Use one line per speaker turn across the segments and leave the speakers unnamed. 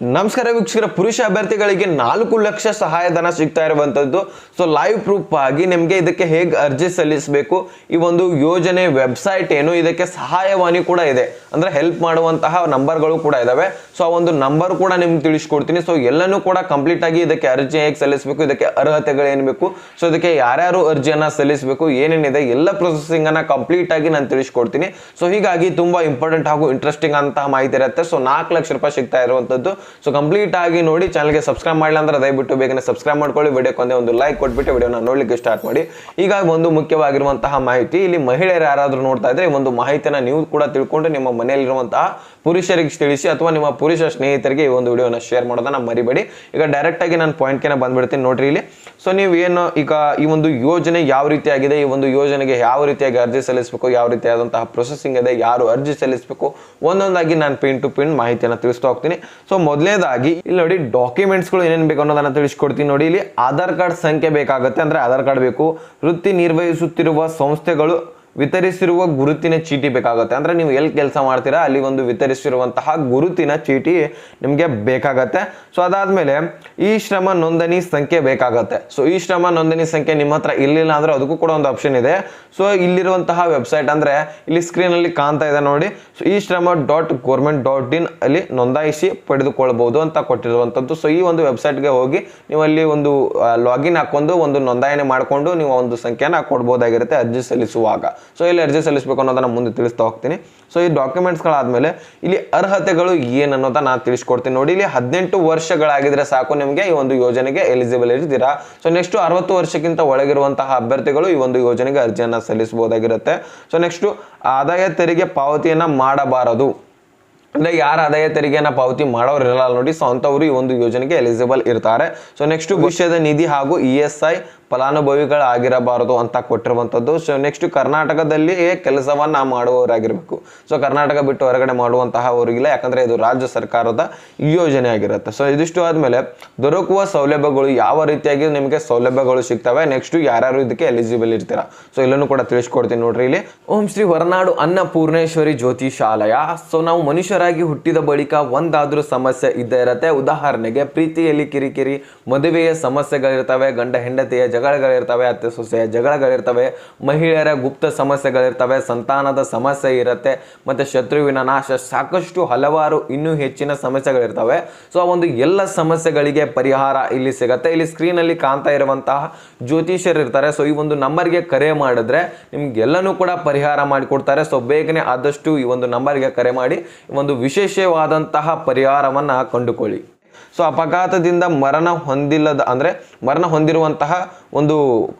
ನಮಸ್ಕಾರ ವೀಕ್ಷಕರ, ಪುರುಷ ಅಭ್ಯರ್ಥಿಗಳಿಗೆ 4 ಲಕ್ಷ ಸಹಾಯಧನ ಸಿಗ್ತಾ ಇರುವಂತದ್ದು. ಸೊ ಲೈವ್ ಪ್ರೂಫ್ ಆಗಿ ನಿಮಗೆ ಇದಕ್ಕೆ ಹೇಗೆ ಅರ್ಜಿ ಸಲ್ಲಿಸಬೇಕು, ಈ ಒಂದು ಯೋಜನೆ ವೆಬ್ಸೈಟ್ ಏನು, ಇದಕ್ಕೆ ಸಹಾಯವಾಣಿ ಕೂಡ ಇದೆ, ಅಂದ್ರೆ ಹೆಲ್ಪ್ ಮಾಡುವಂತಹ ನಂಬರ್ಗಳು ಕೂಡ ಇದಾವೆ. ಸೊ ಆ ಒಂದು ನಂಬರ್ ಕೂಡ ನಿಮ್ಗೆ ತಿಳಿಸ್ಕೊಡ್ತೀನಿ. ಸೊ ಎಲ್ಲನೂ ಕೂಡ ಕಂಪ್ಲೀಟ್ ಆಗಿ ಇದಕ್ಕೆ ಅರ್ಜಿ ಹೇಗೆ ಸಲ್ಲಿಸಬೇಕು, ಇದಕ್ಕೆ ಅರ್ಹತೆಗಳು ಏನು ಬೇಕು, ಸೊ ಇದಕ್ಕೆ ಯಾರ್ಯಾರು ಅರ್ಜಿಯನ್ನ ಸಲ್ಲಿಸಬೇಕು, ಏನೇನಿದೆ ಎಲ್ಲ ಪ್ರೊಸೆಸಿಂಗ್ ಅನ್ನ ಕಂಪ್ಲೀಟ್ ಆಗಿ ನಾನು ತಿಳಿಸ್ಕೊಡ್ತೀನಿ. ಸೊ ಹೀಗಾಗಿ ತುಂಬಾ ಇಂಪಾರ್ಟೆಂಟ್ ಹಾಗೂ ಇಂಟ್ರೆಸ್ಟಿಂಗ್ ಅಂತ ಮಾಹಿತಿ ಇರುತ್ತೆ. ಸೊ 4 ಲಕ್ಷ ರೂಪಾಯಿ ಸಿಗ್ತಾ ಇರುವಂತದ್ದು. ಸೊ ಕಂಪ್ಲೀಟ್ ಆಗಿ ನೋಡಿ. ಚಾನಲ್ಗೆ ಸಬ್ಸ್ಕ್ರೈಬ್ ಮಾಡಿಲ್ಲ ಅಂದ್ರೆ ದಯವಿಟ್ಟು ಬೇಗನೆ ಸಬ್ಸ್ಕ್ರೈಬ್ ಮಾಡ್ಕೊಳ್ಳಿ. ವಿಡಿಯೋಕ್ಕೆ ಒಂದು ಲೈಕ್ ಕೊಟ್ಬಿಟ್ಟು ವಿಡಿಯೋನ ನೋಡ್ಲಿಕ್ಕೆ ಸ್ಟಾರ್ಟ್ ಮಾಡಿ. ಈಗ ಒಂದು ಮುಖ್ಯವಾಗಿರುವಂತಹ ಮಾಹಿತಿ, ಇಲ್ಲಿ ಮಹಿಳೆಯರು ಯಾರಾದ್ರೂ ನೋಡ್ತಾ ಇದ್ರೆ ಒಂದು ಮಾಹಿತಿನ ನೀವು ಕೂಡ ತಿಳ್ಕೊಂಡು ನಿಮ್ಮ ಮನೆಯಲ್ಲಿರುವಂತಹ ಪುರುಷರಿಗೆ ತಿಳಿಸಿ ಅಥವಾ ನಿಮ್ಮ ಪುರುಷ ಸ್ನೇಹಿತರಿಗೆ ಈ ಒಂದು ವಿಡಿಯೋನ ಶೇರ್ ಮಾಡೋದನ್ನ ಮರಿಬೇಡಿ. ಈಗ ಡೈರೆಕ್ಟ್ ಆಗಿ ನಾನು ಪಾಯಿಂಟ್ಗೆ ಬಂದ್ಬಿಡ್ತೀನಿ ನೋಡ್ರಿ ಇಲ್ಲಿ. ಸೊ ನೀವು ಏನು ಈಗ ಈ ಒಂದು ಯೋಜನೆ ಯಾವ ರೀತಿಯಾಗಿದೆ, ಈ ಒಂದು ಯೋಜನೆಗೆ ಯಾವ ರೀತಿಯಾಗಿ ಅರ್ಜಿ ಸಲ್ಲಿಸಬೇಕು, ಯಾವ ರೀತಿಯಾದಂತಹ ಪ್ರೊಸೆಸಿಂಗ್ ಇದೆ, ಯಾರು ಅರ್ಜಿ ಸಲ್ಲಿಸಬೇಕು, ಒಂದೊಂದಾಗಿ ನಾನು ಪಿನ್ ಟು ಪಿನ್ ಮಾಹಿತಿಯನ್ನು ತಿಳಿಸ್ತಾ ಹೋಗ್ತೀನಿ. ಸೊ ಮೊದಲನೇದಾಗಿ ಇಲ್ಲಿ ನೋಡಿ, ಡಾಕ್ಯುಮೆಂಟ್ಸ್ಗಳು ಏನೇನು ಬೇಕು ಅನ್ನೋದನ್ನ ತಿಳಿಸ್ಕೊಡ್ತೀನಿ ನೋಡಿ. ಇಲ್ಲಿ ಆಧಾರ್ ಕಾರ್ಡ್ ಸಂಖ್ಯೆ ಬೇಕಾಗುತ್ತೆ, ಅಂದ್ರೆ ಆಧಾರ್ ಕಾರ್ಡ್ ಬೇಕು. ವೃತ್ತಿ ನಿರ್ವಹಿಸುತ್ತಿರುವ ಸಂಸ್ಥೆಗಳು ವಿತರಿಸಿರುವ ಗುರುತಿನ ಚೀಟಿ ಬೇಕಾಗುತ್ತೆ, ಅಂದ್ರೆ ನೀವು ಎಲ್ಲಿ ಕೆಲಸ ಮಾಡ್ತೀರಾ ಅಲ್ಲಿ ಒಂದು ವಿತರಿಸಿರುವಂತಹ ಗುರುತಿನ ಚೀಟಿ ನಿಮಗೆ ಬೇಕಾಗತ್ತೆ. ಸೊ ಅದಾದ್ಮೇಲೆ ಈ ಶ್ರಮ ನೋಂದಣಿ ಸಂಖ್ಯೆ ಬೇಕಾಗತ್ತೆ. ಸೊ ಈ ಶ್ರಮ ನೋಂದಣಿ ಸಂಖ್ಯೆ ನಿಮ್ಮ ಹತ್ರ ಇರ್ಲಿಲ್ಲ ಅಂದ್ರೆ ಅದಕ್ಕೂ ಕೂಡ ಒಂದು ಆಪ್ಷನ್ ಇದೆ. ಸೊ ಇಲ್ಲಿರುವಂತಹ ವೆಬ್ಸೈಟ್ ಅಂದ್ರೆ ಇಲ್ಲಿ ಸ್ಕ್ರೀನ್ ಅಲ್ಲಿ ಕಾಣ್ತಾ ಇದೆ ನೋಡಿ. ಸೊ ಈ ಶ್ರಮ .government.in ಅಲ್ಲಿ ನೋಂದಾಯಿಸಿ ಪಡೆದುಕೊಳ್ಳಬಹುದು ಅಂತ ಕೊಟ್ಟಿರುವಂತದ್ದು. ಸೊ ಈ ಒಂದು ವೆಬ್ಸೈಟ್ಗೆ ಹೋಗಿ ನೀವು ಅಲ್ಲಿ ಒಂದು ಲಾಗಿನ್ ಹಾಕೊಂಡು ಒಂದು ನೋಂದಣಿ ಮಾಡಿಕೊಂಡು ನೀವು ಒಂದು ಸಂಖ್ಯೆನ ಕೊಡ್ಬೋದಾಗಿರುತ್ತೆ ಅರ್ಜಿ ಸಲ್ಲಿಸುವಾಗ. ಸೊ ಇಲ್ಲಿ ಅರ್ಜಿ ಸಲ್ಲಿಸಬೇಕು ಅನ್ನೋದನ್ನ ಮುಂದೆ ತಿಳಿಸ್ತಾ ಹೋಗ್ತೀನಿ. ಸೊ ಈ ಡಾಕ್ಯುಮೆಂಟ್ಸ್ಗಳಾದ್ಮೇಲೆ ಇಲ್ಲಿ ಅರ್ಹತೆಗಳು ಏನು ಅನ್ನೋದನ್ನ ನಾನು ತಿಳಿಸ್ಕೊಡ್ತೀನಿ ನೋಡಿ. ಇಲ್ಲಿ 18 ವರ್ಷಗಳಾಗಿದ್ರೆ ಸಾಕು ನಿಮಗೆ ಈ ಒಂದು ಯೋಜನೆಗೆ ಎಲಿಜಿಬಲ್ ಇರ್ತೀರಾ. ಸೊ ನೆಕ್ಸ್ಟ್ 60 ವರ್ಷಕ್ಕಿಂತ ಒಳಗಿರುವಂತಹ ಅಭ್ಯರ್ಥಿಗಳು ಈ ಒಂದು ಯೋಜನೆಗೆ ಅರ್ಜಿಯನ್ನ ಸಲ್ಲಿಸಬಹುದಾಗಿರುತ್ತೆ. ಸೊ ನೆಕ್ಸ್ಟ್ ಆದಾಯ ತೆರಿಗೆ ಪಾವತಿಯನ್ನ ಮಾಡಬಾರದು, ಅಂದ್ರೆ ಯಾರು ಆದಾಯ ತೆರಿಗೆಯನ್ನ ಪಾವತಿ ಮಾಡೋರು ಇರಲ್ಲ ನೋಡಿ. ಸೊ ಅಂತವರು ಈ ಒಂದು ಯೋಜನೆಗೆ ಎಲಿಜಿಬಲ್ ಇರ್ತಾರೆ. ಸೊ ನೆಕ್ಸ್ಟ್ ಭವಿಷ್ಯದ ನಿಧಿ ಹಾಗೂ ESI ಫಲಾನುಭವಿಗಳಾಗಿರಬಾರದು ಅಂತ ಕೊಟ್ಟಿರುವಂತದ್ದು. ಸೊ ನೆಕ್ಸ್ಟ್ ಕರ್ನಾಟಕದಲ್ಲಿ ಕೆಲಸವನ್ನ ಮಾಡುವವರಾಗಿರ್ಬೇಕು. ಸೊ ಕರ್ನಾಟಕ ಬಿಟ್ಟು ಹೊರಗಡೆ ಮಾಡುವಂತಹ ಅವರಿಗಿಲ್ಲ, ಯಾಕಂದ್ರೆ ಇದು ರಾಜ್ಯ ಸರ್ಕಾರದ ಯೋಜನೆ ಆಗಿರುತ್ತೆ. ಸೊ ಇದಿಷ್ಟು ಆದ್ಮೇಲೆ ದೊರಕುವ ಸೌಲಭ್ಯಗಳು, ಯಾವ ರೀತಿಯಾಗಿ ನಿಮಗೆ ಸೌಲಭ್ಯಗಳು ಸಿಗ್ತವೆ, ನೆಕ್ಸ್ಟ್ ಯಾರ್ಯಾರು ಇದಕ್ಕೆ ಎಲಿಜಿಬಲ್ ಇರ್ತೀರಾ, ಸೊ ಇಲ್ಲೂ ಕೂಡ ತಿಳಿಸ್ಕೊಡ್ತೀನಿ ನೋಡ್ರಿ. ಇಲ್ಲಿ ಓಂ ಶ್ರೀ ಹೊರನಾಡು ಅನ್ನಪೂರ್ಣೇಶ್ವರಿ ಜ್ಯೋತಿಷಾಲಯ. ಸೊ ನಾವು ಮನುಷ್ಯರಾಗಿ ಹುಟ್ಟಿದ ಬಳಿಕ ಒಂದಾದ್ರೂ ಸಮಸ್ಯೆ ಇದ್ದೇ ಇರುತ್ತೆ. ಉದಾಹರಣೆಗೆ ಪ್ರೀತಿಯಲ್ಲಿ ಕಿರಿಕಿರಿ, ಮದುವೆಯ ಸಮಸ್ಯೆಗಳಿರ್ತವೆ, ಗಂಡ ಹೆಂಡತಿಯ ಜಗಳಗಳಿರ್ತವೆ, ಅತ್ತೆ ಸೊಸೆಯ ಜಗಳಗಳಿರ್ತವೆ, ಮಹಿಳೆಯರ ಗುಪ್ತ ಸಮಸ್ಯೆಗಳಿರ್ತವೆ, ಸಂತಾನದ ಸಮಸ್ಯೆ ಇರುತ್ತೆ, ಮತ್ತೆ ಶತ್ರುವಿನ ನಾಶ, ಸಾಕಷ್ಟು ಹಲವಾರು ಇನ್ನೂ ಹೆಚ್ಚಿನ ಸಮಸ್ಯೆಗಳಿರ್ತವೆ. ಸೊ ಆ ಒಂದು ಎಲ್ಲ ಸಮಸ್ಯೆಗಳಿಗೆ ಪರಿಹಾರ ಇಲ್ಲಿ ಸಿಗತ್ತೆ. ಇಲ್ಲಿ ಸ್ಕ್ರೀನ್ ಅಲ್ಲಿ ಕಾಣ್ತಾ ಇರುವಂತಹ ಜ್ಯೋತಿಷ್ಯರು ಇರ್ತಾರೆ. ಸೊ ಈ ಒಂದು ನಂಬರ್ಗೆ ಕರೆ ಮಾಡಿದ್ರೆ ನಿಮ್ಗೆಲ್ಲನೂ ಕೂಡ ಪರಿಹಾರ ಮಾಡಿಕೊಡ್ತಾರೆ. ಸೊ ಬೇಗನೆ ಆದಷ್ಟು ಈ ಒಂದು ನಂಬರ್ಗೆ ಕರೆ ಮಾಡಿ ಒಂದು ವಿಶೇಷವಾದಂತಹ ಪರಿಹಾರವನ್ನ ಕಂಡುಕೊಳ್ಳಿ. ಸೊ ಅಪಘಾತದಿಂದ ಮರಣ ಹೊಂದಿರುವಂತಹ ಒಂದು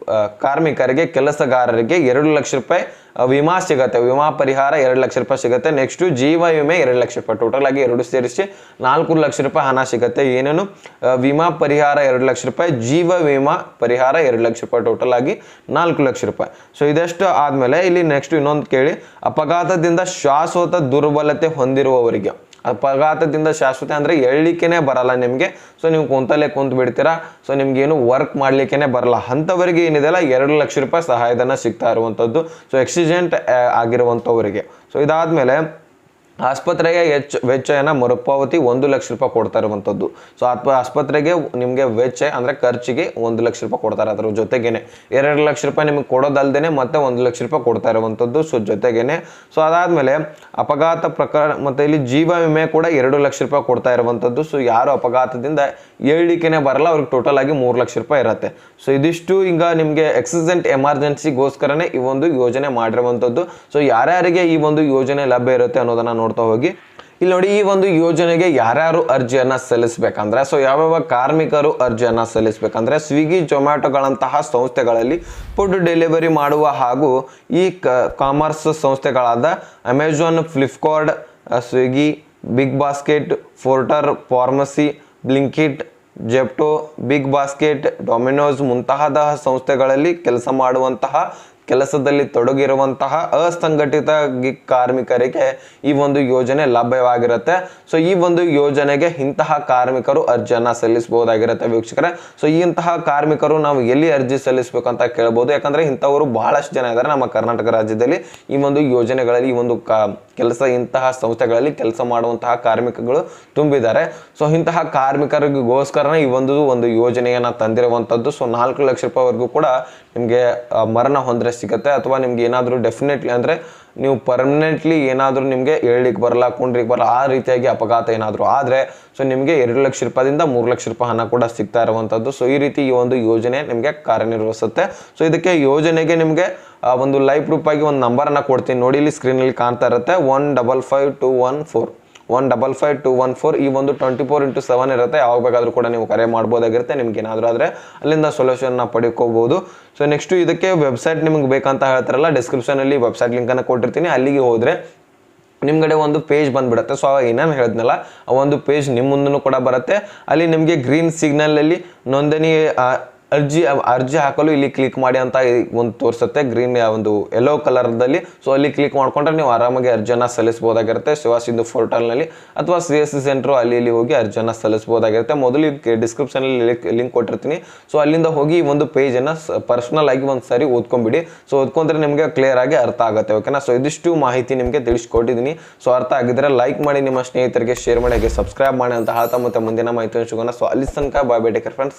ಕಾರ್ಮಿಕರಿಗೆ, ಕೆಲಸಗಾರರಿಗೆ 2 ಲಕ್ಷ ರೂಪಾಯಿ ವಿಮಾ ಸಿಗುತ್ತೆ. ವಿಮಾ ಪರಿಹಾರ 2 ಲಕ್ಷ ರೂಪಾಯಿ ಸಿಗುತ್ತೆ. ನೆಕ್ಸ್ಟ್ ಜೀವ ವಿಮೆ 2 ಲಕ್ಷ ರೂಪಾಯಿ, ಟೋಟಲ್ ಆಗಿ 2 ಸೇರಿಸಿ 4 ಲಕ್ಷ ರೂಪಾಯಿ ಹಣ ಸಿಗುತ್ತೆ. ಏನೇನು ವಿಮಾ ಪರಿಹಾರ 2 ಲಕ್ಷ ರೂಪಾಯಿ, ಜೀವ ವಿಮಾ ಪರಿಹಾರ 2 ಲಕ್ಷ ರೂಪಾಯಿ, ಟೋಟಲ್ ಆಗಿ 4 ಲಕ್ಷ ರೂಪಾಯಿ. ಸೊ ಇದಷ್ಟು ಆದ್ಮೇಲೆ ಇಲ್ಲಿ ನೆಕ್ಸ್ಟ್ ಇನ್ನೊಂದು ಕೇಳಿ, ಅಪಘಾತದಿಂದ ಶಾಶ್ವತ ದುರ್ಬಲತೆ ಹೊಂದಿರುವವರಿಗೆ, ಅಪಘಾತದಿಂದ ಶಾಶ್ವತ ಅಂದ್ರೆ ಎಳ್ಲಿಕ್ಕೆನೆ ಬರಲ್ಲ ನಿಮಗೆ. ಸೊ ನೀವು ಕುಂತಲ್ಲೇ ಕುಂತು ಬಿಡ್ತೀರಾ, ಸೊ ನಿಮ್ಗೆ ಏನು ವರ್ಕ್ ಮಾಡ್ಲಿಕ್ಕೆನೆ ಬರಲ್ಲ, ಅಂತವರಿಗೆ ಏನಿದೆಲ್ಲ 2 ಲಕ್ಷ ರೂಪಾಯಿ ಸಹಾಯಧನ ಸಿಗ್ತಾ ಇರುವಂತದ್ದು. So accident ಆಗಿರುವಂತವರಿಗೆ. ಸೊ ಇದಾದ್ಮೇಲೆ ಆಸ್ಪತ್ರೆಗೆ ವೆಚ್ಚನ ಮರುಪಾವತಿ 1 ಲಕ್ಷ ರೂಪಾಯಿ ಕೊಡ್ತಾ ಇರುವಂತದ್ದು. ಸೊ ಆಸ್ಪತ್ರೆಗೆ ನಿಮಗೆ ವೆಚ್ಚ ಅಂದ್ರೆ ಖರ್ಚಿಗೆ 1 ಲಕ್ಷ ರೂಪಾಯಿ ಕೊಡ್ತಾರೆ. ಅದ್ರ ಜೊತೆಗೇನೆ 2 ಲಕ್ಷ ರೂಪಾಯಿ ನಿಮಗೆ ಕೊಡೋದಲ್ದೇನೆ ಮತ್ತೆ 1 ಲಕ್ಷ ರೂಪಾಯಿ ಕೊಡ್ತಾ ಇರುವಂತದ್ದು. ಸೊ ಜೊತೆಗೇನೆ ಸೊ ಅದಾದ್ಮೇಲೆ ಅಪಘಾತ ಪ್ರಕರಣ ಮತ್ತೆ ಇಲ್ಲಿ ಜೀವ ವಿಮೆ ಕೂಡ 2 ಲಕ್ಷ ರೂಪಾಯಿ ಕೊಡ್ತಾ ಇರುವಂತದ್ದು. ಸೊ ಯಾರು ಅಪಘಾತದಿಂದ ಏಳ್ಲಿಕ್ಕೆನೆ ಬರಲ್ಲ ಅವ್ರಿಗೆ ಟೋಟಲ್ ಆಗಿ 3 ಲಕ್ಷ ರೂಪಾಯಿ ಇರುತ್ತೆ. ಸೊ ಇದಿಷ್ಟು ಈಗ ನಿಮಗೆ ಆಕ್ಸಿಡೆಂಟ್ ಎಮರ್ಜೆನ್ಸಿಗೋಸ್ಕರನೇ ಈ ಒಂದು ಯೋಜನೆ ಮಾಡಿರುವಂತದ್ದು. ಸೊ ಯಾರ್ಯಾರಿಗೆ ಈ ಒಂದು ಯೋಜನೆ ಲಭ್ಯ ಇರುತ್ತೆ ಅನ್ನೋದನ್ನ ನೋಡ್ತಾ ಹೋಗಿ. ಇಲ್ಲಿ ನೋಡಿ, ಈ ಒಂದು ಯೋಜನೆಗೆ ಯಾರ್ಯಾರು ಅರ್ಜಿಯನ್ನ ಸಲ್ಲಿಸಬೇಕಂದ್ರೆ, ಸೊ ಯಾವ್ಯಾವ ಕಾರ್ಮಿಕರು ಅರ್ಜಿಯನ್ನ ಸಲ್ಲಿಸಬೇಕಂದ್ರೆ, ಸ್ವಿಗ್ಗಿ ಜೊಮ್ಯಾಟೊಗಳಂತಹ ಸಂಸ್ಥೆಗಳಲ್ಲಿ ಫುಡ್ ಡೆಲಿವರಿ ಮಾಡುವ ಹಾಗೂ ಈ ಕಾಮರ್ಸ್ ಸಂಸ್ಥೆಗಳಾದ Amazon, Flipkart, Swiggy, Big Basket, Porter, pharmacy, Blinkit, Zepto, Big Basket, Domino's ಮುಂತಾದ ಸಂಸ್ಥೆಗಳಲ್ಲಿ ಕೆಲಸ ಮಾಡುವಂತಹ, ಕೆಲಸದಲ್ಲಿ ತೊಡಗಿರುವಂತಹ ಅಸಂಘಟಿತ ಕಾರ್ಮಿಕರಿಗೆ ಈ ಒಂದು ಯೋಜನೆ ಲಭ್ಯವಾಗಿರುತ್ತೆ. ಸೊ ಈ ಒಂದು ಯೋಜನೆಗೆ ಇಂತಹ ಕಾರ್ಮಿಕರು ಅರ್ಜಿಯನ್ನ ಸಲ್ಲಿಸಬಹುದಾಗಿರುತ್ತೆ ವೀಕ್ಷಕರೇ. ಸೊ ಇಂತಹ ಕಾರ್ಮಿಕರು ನಾವು ಎಲ್ಲಿ ಅರ್ಜಿ ಸಲ್ಲಿಸಬೇಕು ಅಂತ ಕೇಳಬಹುದು, ಯಾಕಂದ್ರೆ ಇಂಥವರು ಬಹಳಷ್ಟು ಜನ ಇದ್ದಾರೆ ನಮ್ಮ ಕರ್ನಾಟಕ ರಾಜ್ಯದಲ್ಲಿ. ಈ ಒಂದು ಯೋಜನೆಗಳಲ್ಲಿ ಈ ಒಂದು ಇಂತಹ ಸಂಸ್ಥೆಗಳಲ್ಲಿ ಕೆಲಸ ಮಾಡುವಂತಹ ಕಾರ್ಮಿಕಗಳು ತುಂಬಿದ್ದಾರೆ. ಸೊ ಇಂತಹ ಕಾರ್ಮಿಕರಿಗೋಸ್ಕರ ಈ ಒಂದು ಯೋಜನೆಯನ್ನು ತಂದಿರುವಂಥದ್ದು. ಸೊ 4 ಲಕ್ಷ ರೂಪಾಯಿವರೆಗೂ ಕೂಡ ನಿಮಗೆ ಮರಣ ಹೊಂದರೆ ಸಿಗುತ್ತೆ, ಅಥವಾ ನಿಮ್ಗೆ ಏನಾದರೂ ಡೆಫಿನೆಟ್ಲಿ ಅಂದರೆ ನೀವು ಪರ್ಮನೆಂಟ್ಲಿ ಏನಾದರೂ ನಿಮಗೆ ಏಳ್ಲಿಕ್ಕೆ ಬರಲ್ಲ, ಕುಂಡ್ರಿಗೆ ಬರಲ್ಲ, ಆ ರೀತಿಯಾಗಿ ಅಪಘಾತ ಏನಾದರೂ ಆದರೆ ಸೊ ನಿಮಗೆ 2 ಲಕ್ಷ ರೂಪಾಯಿಂದ 3 ಲಕ್ಷ ರೂಪಾಯಿ ಹಣ ಕೂಡ ಸಿಗ್ತಾ ಇರುವಂಥದ್ದು. ಸೊ ಈ ರೀತಿ ಈ ಒಂದು ಯೋಜನೆ ನಿಮಗೆ ಕಾರ್ಯನಿರ್ವಹಿಸುತ್ತೆ. ಸೊ ಇದಕ್ಕೆ ಯೋಜನೆಗೆ ನಿಮಗೆ ಒಂದು ಲೈವ್ ಪ್ರೂಫ್ ಆಗಿ ಒಂದು ನಂಬರನ್ನು ಕೊಡ್ತೀನಿ ನೋಡಿ, ಇಲ್ಲಿ ಸ್ಕ್ರೀನಲ್ಲಿ ಕಾಣ್ತಾ ಇರುತ್ತೆ 155214 155214. ಈ ಒಂದು 24x7 ಇರುತ್ತೆ, ಯಾವಾಗ ಬೇಕಾದರೂ ಕೂಡ ನೀವು ಕರೆ ಮಾಡ್ಬೋದಾಗಿರುತ್ತೆ. ನಿಮ್ಗೆ ಏನಾದರೂ ಆದರೆ ಅಲ್ಲಿಂದ ಸೊಲ್ಯೂಷನ್ನ ಪಡ್ಕೋಬಹುದು. ಸೊ ನೆಕ್ಸ್ಟು ಇದಕ್ಕೆ ವೆಬ್ಸೈಟ್ ನಿಮ್ಗೆ ಬೇಕಂತ ಹೇಳ್ತಾರಲ್ಲ, ಡಿಸ್ಕ್ರಿಪ್ಷನಲ್ಲಿ ವೆಬ್ಸೈಟ್ ಲಿಂಕನ್ನು ಕೊಟ್ಟಿರ್ತೀನಿ. ಅಲ್ಲಿಗೆ ಹೋದರೆ ನಿಮ್ಗಡೆ ಒಂದು ಪೇಜ್ ಬಂದ್ಬಿಡುತ್ತೆ. ಸೊ ಏನೇನು ಹೇಳಿದ್ನಲ್ಲ ಆ ಒಂದು ಪೇಜ್ ನಿಮ್ಮ ಮುಂದೂ ಕೂಡ ಬರುತ್ತೆ. ಅಲ್ಲಿ ನಿಮಗೆ ಗ್ರೀನ್ ಸಿಗ್ನಲಲ್ಲಿ ನೋಂದಣಿ ಅರ್ಜಿ ಹಾಕಲು ಇಲ್ಲಿ ಕ್ಲಿಕ್ ಮಾಡಿ ಅಂತ ಒಂದು ತೋರಿಸುತ್ತೆ, ಗ್ರೀನ್ ಒಂದು ಯೆಲ್ಲೋ ಕಲರ್ದಲ್ಲಿ. ಸೊ ಅಲ್ಲಿ ಕ್ಲಿಕ್ ಮಾಡ್ಕೊಂಡ್ರೆ ನೀವು ಆರಾಮಾಗಿ ಅರ್ಜಿಯನ್ನು ಸಲ್ಲಿಸಬಹುದಾಗಿರುತ್ತೆ. ಶಿವ ಸಿಂಧು ಪೋರ್ಟಲ್ನಲ್ಲಿ ಅಥವಾ CSC ಸೆಂಟ್ರು ಅಲ್ಲಿ ಹೋಗಿ ಅರ್ಜಿಯನ್ನು ಸಲ್ಲಿಸಬಹುದಾಗಿರುತ್ತೆ. ಮೊದಲು ಡಿಸ್ಕ್ರಿಪ್ಷನಲ್ಲಿ ಲಿಂಕ್ ಕೊಟ್ಟಿರ್ತೀನಿ. ಸೊ ಅಲ್ಲಿಂದ ಹೋಗಿ ಈ ಒಂದು ಪೇಜನ್ನು ಪರ್ಸನಲ್ ಆಗಿ ಒಂದು ಸರಿ ಓದ್ಕೊಂಡ್ಬಿಡಿ. ಸೊ ಓದ್ಕೊಂಡ್ರೆ ನಿಮಗೆ ಕ್ಲಿಯರ್ ಆಗಿ ಅರ್ಥ ಆಗುತ್ತೆ. ಓಕೆನಾ. ಸೊ ಇದಿಷ್ಟು ಮಾಹಿತಿ ನಿಮಗೆ ತಿಳಿಸ್ಕೊಟ್ಟಿದ್ದೀನಿ. ಸೊ ಅರ್ಥ ಆಗಿದ್ರೆ ಲೈಕ್ ಮಾಡಿ, ನಿಮ್ಮ ಸ್ನೇಹಿತರಿಗೆ ಶೇರ್ ಮಾಡಿ, ಹಾಗೆ ಸಬ್ಸ್ಕ್ರೈಬ್ ಮಾಡಿ ಅಂತ ಹೇಳ್ತಾ ಮತ್ತೆ ಮುಂದಿನ ಮಾಹಿತಿ ಸಿಗೋಣ. ಸೊ ಅಲ್ಲಿ ತನಕ bye bye, take care friends.